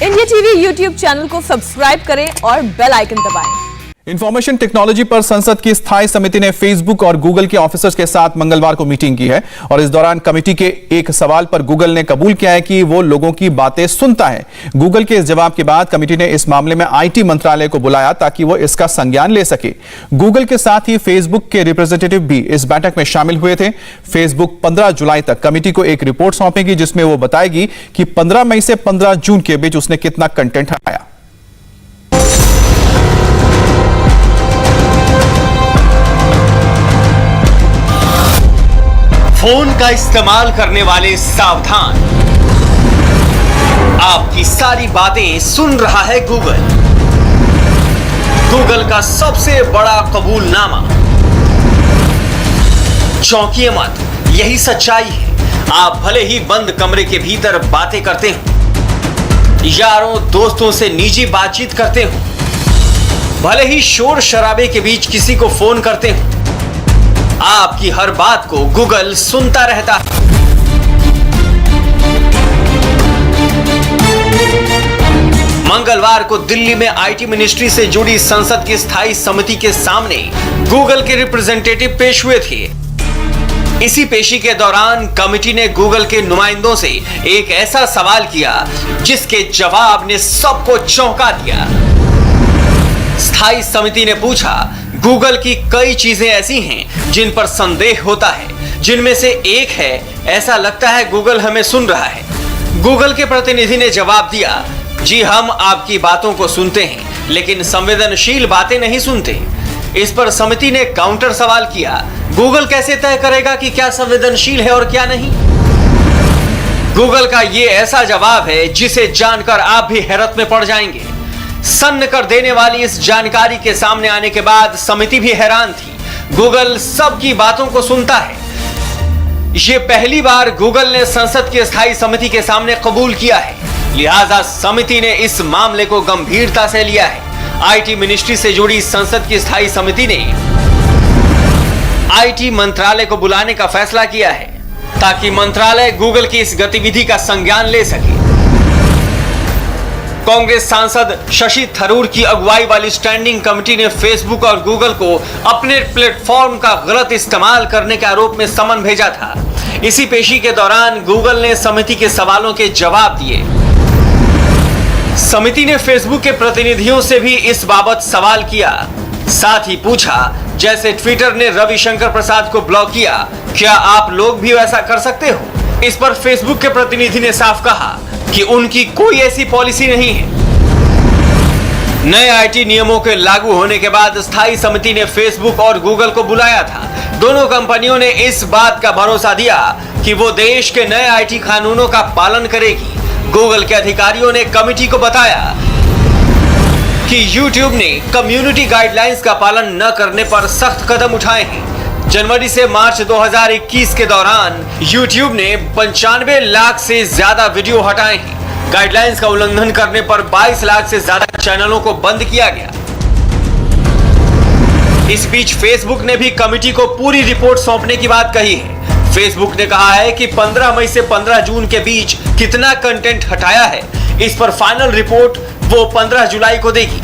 India TV YouTube channel को subscribe करें और बेल आइकन दबाएं। इंफॉर्मेशन टेक्नोलॉजी पर संसद की स्थायी समिति ने फेसबुक और गूगल के ऑफिसर्स के साथ मंगलवार को मीटिंग की है और इस दौरान कमेटी के एक सवाल पर गूगल ने कबूल किया है कि वो लोगों की बातें सुनता है। गूगल के इस जवाब के बाद कमेटी ने इस मामले में आईटी मंत्रालय को बुलाया ताकि वो इसका संज्ञान ले सके। गूगल के साथ ही फेसबुक के रिप्रेजेंटेटिव भी इस बैठक में शामिल हुए थे। फेसबुक 15 जुलाई तक कमेटी को एक रिपोर्ट सौंपेगी जिसमें वो बताएगी कि 15 मई से 15 जून के बीच उसने कितना कंटेंट हटाया। फोन का इस्तेमाल करने वाले सावधान, आपकी सारी बातें सुन रहा है गूगल। गूगल का सबसे बड़ा कबूलनामा। चौंकिए मत, यही सच्चाई है। आप भले ही बंद कमरे के भीतर बातें करते हो, यारों दोस्तों से निजी बातचीत करते हो, भले ही शोर शराबे के बीच किसी को फोन करते हो, आपकी हर बात को गूगल सुनता रहता है। मंगलवार को दिल्ली में आईटी मिनिस्ट्री से जुड़ी संसद की स्थायी समिति के सामने गूगल के रिप्रेजेंटेटिव पेश हुए थे। इसी पेशी के दौरान कमेटी ने गूगल के नुमाइंदों से एक ऐसा सवाल किया जिसके जवाब ने सबको चौंका दिया। स्थायी समिति ने पूछा, गूगल की कई चीजें ऐसी हैं जिन पर संदेह होता है, जिनमें से एक है ऐसा लगता है गूगल हमें सुन रहा है। गूगल के प्रतिनिधि ने जवाब दिया, जी हम आपकी बातों को सुनते हैं लेकिन संवेदनशील बातें नहीं सुनते। इस पर समिति ने काउंटर सवाल किया, गूगल कैसे तय करेगा कि क्या संवेदनशील है और क्या नहीं? गूगल का ये ऐसा जवाब है जिसे जानकर आप भी हैरत में पड़ जाएंगे। सन्न कर देने वाली इस जानकारी के सामने आने के बाद समिति भी हैरान थी। गूगल सबकी बातों को सुनता है। यह पहली बार गूगल ने संसद की स्थायी समिति के सामने कबूल किया है, लिहाजा समिति ने इस मामले को गंभीरता से लिया है। आईटी मिनिस्ट्री से जुड़ी संसद की स्थायी समिति ने आईटी मंत्रालय को बुलाने का फैसला किया है ताकि मंत्रालय गूगल की इस गतिविधि का संज्ञान ले सके। कांग्रेस सांसद शशि थरूर की अगुवाई वाली स्टैंडिंग कमेटी ने फेसबुक और गूगल को अपने प्लेटफॉर्म का गलत इस्तेमाल करने के आरोप में समन भेजा था। इसी पेशी के दौरान गूगल ने समिति के सवालों के जवाब दिए। समिति ने फेसबुक के प्रतिनिधियों से भी इस बाबत सवाल किया। साथ ही पूछा, जैसे ट्विटर ने रविशंकर प्रसाद को ब्लॉक किया, क्या आप लोग भी वैसा कर सकते हो? इस पर फेसबुक के प्रतिनिधि ने साफ कहा कि उनकी कोई ऐसी पॉलिसी नहीं है। नए आईटी नियमों के लागू होने के बाद स्थायी समिति ने फेसबुक और गूगल को बुलाया था। दोनों कंपनियों ने इस बात का भरोसा दिया कि वो देश के नए आईटी कानूनों का पालन करेगी। गूगल के अधिकारियों ने कमेटी को बताया कि YouTube ने कम्युनिटी गाइडलाइंस का पालन न करने पर सख्त कदम उठाए हैं। जनवरी से मार्च 2021 के दौरान YouTube ने 95 लाख से ज्यादा वीडियो हटाए हैं। गाइडलाइंस का उल्लंघन करने पर 22 लाख से ज्यादा चैनलों को बंद किया गया। इस बीच फेसबुक ने भी कमेटी को पूरी रिपोर्ट सौंपने की बात कही है। फेसबुक ने कहा है कि 15 मई से 15 जून के बीच कितना कंटेंट हटाया है, इस पर फाइनल रिपोर्ट वो 15 जुलाई को देगी।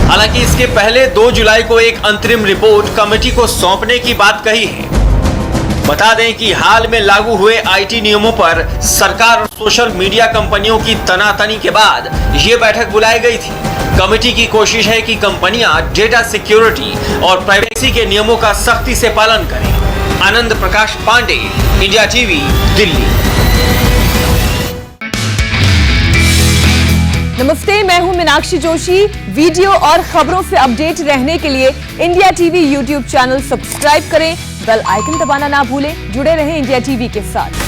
हालांकि इसके पहले 2 जुलाई को एक अंतरिम रिपोर्ट कमेटी को सौंपने की बात कही है। बता दें कि हाल में लागू हुए आईटी नियमों पर सरकार और सोशल मीडिया कंपनियों की तनातनी के बाद ये बैठक बुलाई गई थी। कमेटी की कोशिश है कि कंपनियां डेटा सिक्योरिटी और प्राइवेसी के नियमों का सख्ती से पालन करें। Anand Prakash Pandey, India TV, Delhi. नमस्ते, मैं हूं मीनाक्षी जोशी। वीडियो और खबरों से अपडेट रहने के लिए India TV YouTube channel subscribe करें, बेल आइकन दबाना ना भूलें। जुड़े रहें इंडिया टीवी के साथ।